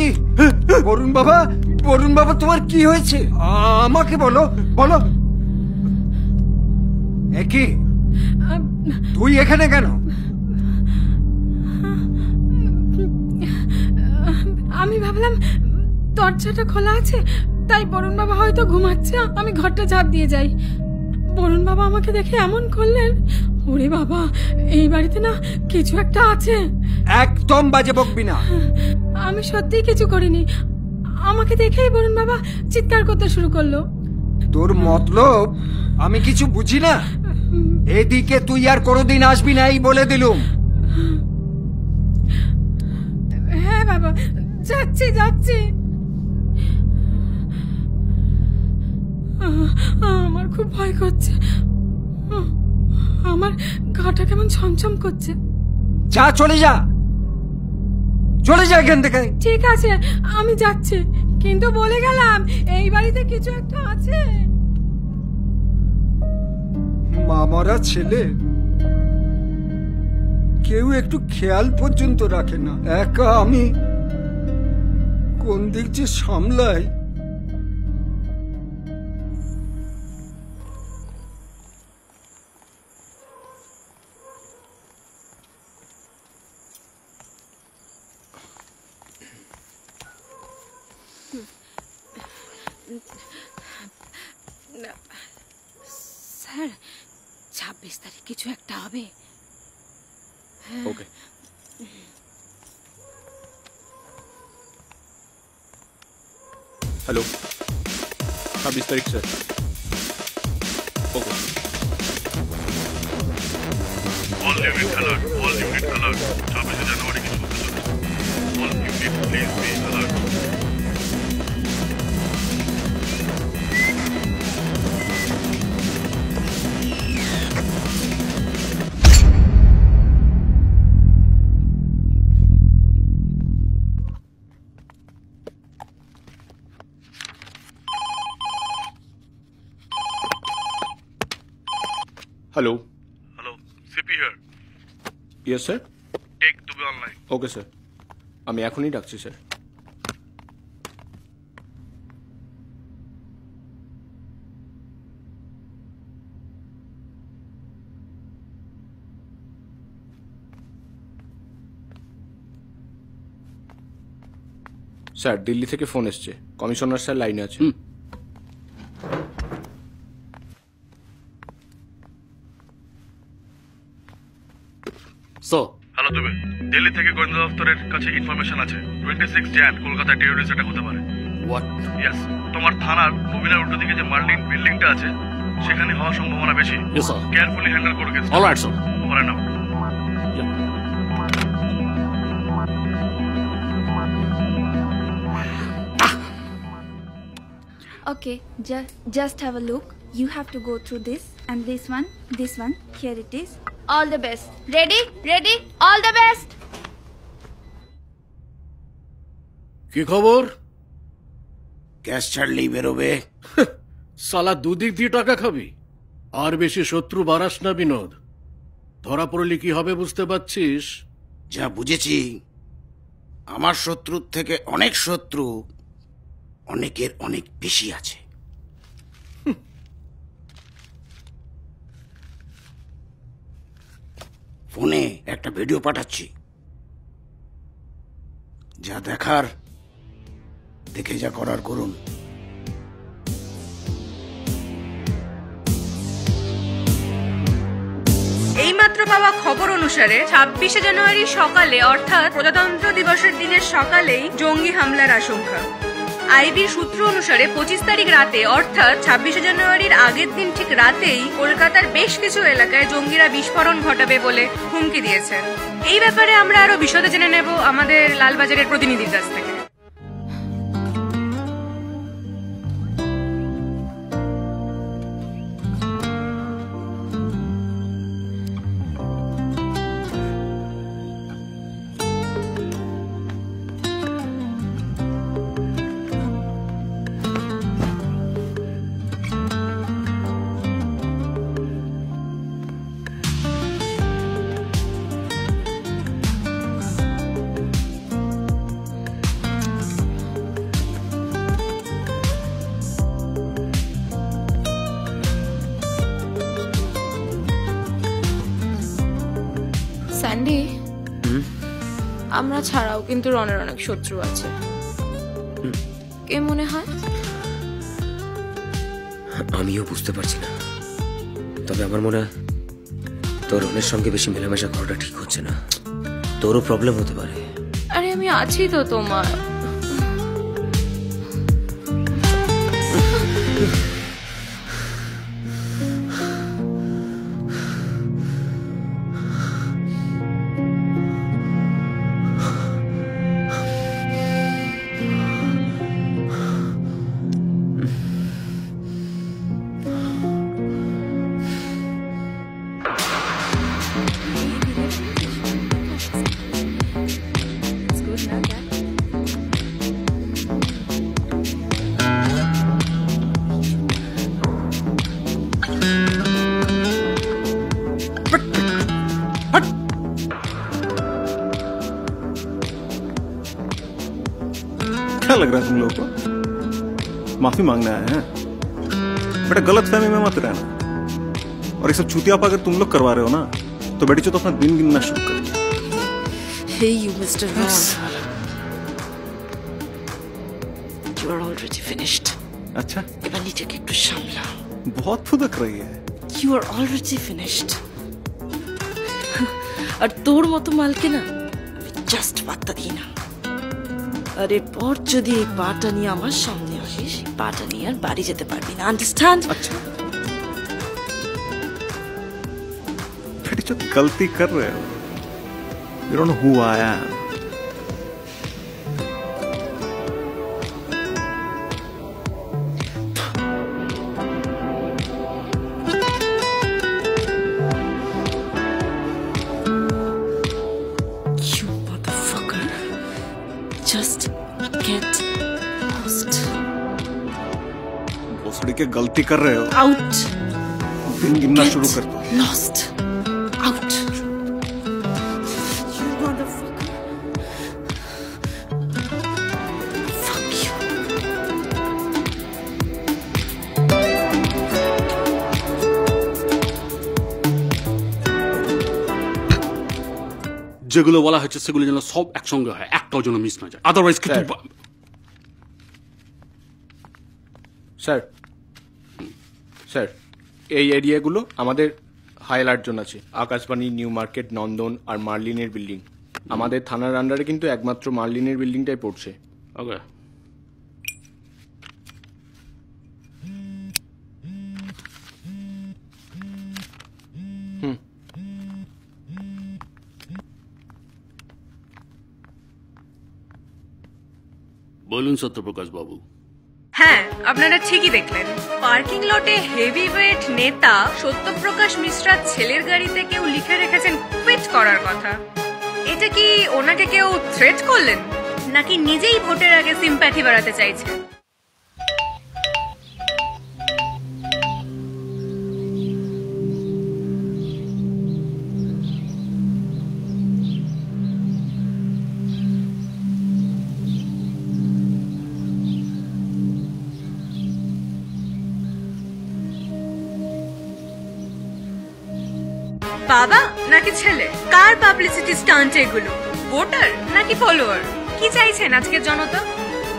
কি বরুণ বাবা তোমার কি হয়েছে? আমাকে বলো বলো। একই তুই এখানে কেন? আমি ভাবলাম দরজাটা খোলা আছে, তাই বরুণ বাবা হয়তো ঘুমাচ্ছে, আমি ঘরটা ঝাঁপ দিয়ে যাই। বরুণ বাবা আমাকে দেখে এমন করলেন, ওরে বাবা এই বাড়িতে না কিছু একটা আছে। একদম বাজে বকবি না। আমি সত্যিই কিছু করিনি, আমাকে দেখেই বরুণ বাবা চিৎকার করতে শুরু করলো। তোর মতলব আমি কিছু বুঝি না। এদিকে তুই আর কোনোদিন আসবি না এই বলে দিলুম। হ্যাঁ বাবা, যাচ্ছি যাচ্ছি। আমার খুব ভয় করছে, আমার গাটা কেমন ছমছম করছে। যা চলে যা, চলে যা এখান থেকে। ঠিক আছে আমি যাচ্ছি, কিন্তু বলে গেলাম এই বাড়িতে কিছু একটা আছে। মামারা ছেলে কেউ একটু খেয়াল পর্যন্ত রাখে না। একা আমি কোন দিক যে সামলাই। স্যার 26 তারিখ কিছু একটা হবে। ওকে হ্যালো 26 তারিখ স্যার। ওকে All unit alert, all unit alert. 26 জানুয়ারি কিছু হতে চলেছে। All unit please be alert. Hello Hello, CP here. Yes sir. Take to be online. Okay sir, আমি এখনই ডাকছি স্যার। স্যার দিল্লি থেকে ফোন এসছে, কমিশনার স্যার লাইনে আছে। হ্যালো তুমি, দিল্লি থেকে গোয়েন্দা দপ্তরের কাছে ইনফরমেশন আছে 26 jan কলকাতায় টেররিস্ট অ্যাটাক হতে পারে। হোয়াট? ইয়েস, তোমার থানার কবিরার উল্টো দিকে যে মার্লিন বিল্ডিংটা আছে সেখানে হওয়ার সম্ভাবনা বেশি। Yes, sir. কেয়ারফুলি হ্যান্ডেল করো case. All right, sir. Over now. Okay, just have a look. You have to go through this and this one. Here it is. All the best. Ready? All the best. কি খবর? Gas ছাড়লেই বেরোবে। সালা দুদিক দিয়ে টাকা খাবি, আর বেশি শত্রু বাড়াস না বিনোদ। ধরা পড়লি কি হবে বুঝতে পারছিস? যা বুঝেছি, আমার শত্রুর থেকে অনেক শত্রু অনেকের অনেক বেশি আছে। ফোনে একটা ভিডিও পাঠাচ্ছি, যা দেখার দেখে যা করার করুন। এইমাত্র পাওয়া খবর অনুসারে 26 জানুয়ারি সকালে অর্থাৎ প্রজাতন্ত্র দিবসের দিনের সকালেই জঙ্গি হামলার আশঙ্কা। আইবির সূত্র অনুসারে 25 তারিখ রাতে অর্থাৎ 26 জানুয়ারির আগের দিন ঠিক রাতেই কলকাতার বেশ কিছু এলাকায় জঙ্গিরা বিস্ফোরণ ঘটাবে বলে হুমকি দিয়েছেন। এই ব্যাপারে আমরা আরো বিশদে জেনে নেব আমাদের লালবাজারের প্রতিনিধির কাছ থেকে। আমরা ছাড়াও কিন্তু রনের অনেক শত্রু আছে। কে মনে হয়? আমিও বুঝতে পারছি না, তবে আমার মনে হয় তোর রনের সঙ্গে বেশি মেলামেশা করাটা ঠিক হচ্ছে না। তোরও প্রবলেম হতে পারে। আরে আমি আছি তো তোমার। क्या लग रहा है तुम लोगों को? माफी मांगने आए हैं? बेटा गलत फहमी में मत रहना। और ये सब चूतियाप अगर तुम लोग करवा रहे हो ना, तो बेटी चो तो अपना दिन गिनना शुरू कर। Hey you Mr. Ron. You are already finished. अच्छा? এবার নিজেকে একটু সামলাও। बहुत फुदक रही है। You are already finished. আর তোর মতো মালকে না জাস্ট পাত্তা দিই না। আর এরপর যদি এই পাটা নিয়ে আমার সামনে আসিস, পাটা নিয়ে আর বাড়ি যেতে পারবি না। আন্ডারস্ট্যান্ড? अच्छा बेटी जो गलती कर रहे हो, you don't know who I am. You motherfucker. Just get lost. भोसड़ी के गलती कर रहे हो। Out. दिन गिनना शुरू कर दो। Lost. Out. You motherfucker. Fuck you. যেগুলো বলা হচ্ছে সেগুলো যেন সব একসঙ্গে হয়, একটাও যেন মিস না যায়, আদারওয়াইজ কিন্তু স্যার স্যার এই এরিয়াগুলো আমাদের হাই অ্যালার্ট জোন আছে। আকাশবাণী, নিউ মার্কেট, নন্দন আর মার্লিনের বিল্ডিং। আমাদের থানার আন্ডারে কিন্তু একমাত্র মার্লিনের বিল্ডিংটাই পড়ছে। ওকে। বলুন সত্যপ্রকাশ বাবু। হ্যাঁ, আপনারা ঠিকই দেখলেন। পার্কিং লটে হেভি ওয়েট নেতা সত্যপ্রকাশ মিশ্রার ছেলের গাড়িতে কেউ লিখে রেখেছেন কুইট করার কথা। এটা কি ওনাকে কেউ থ্রেট করলেন, নাকি নিজেই ভোটের আগে সিম্প্যাথি বাড়াতে চাইছে? বাবা নাকি ছেলে? কার পাবলিসিটি স্টান্ট এগুলো? ভোটার নাকি ফলোয়ার? কি চাইছেন আজকের জনতা?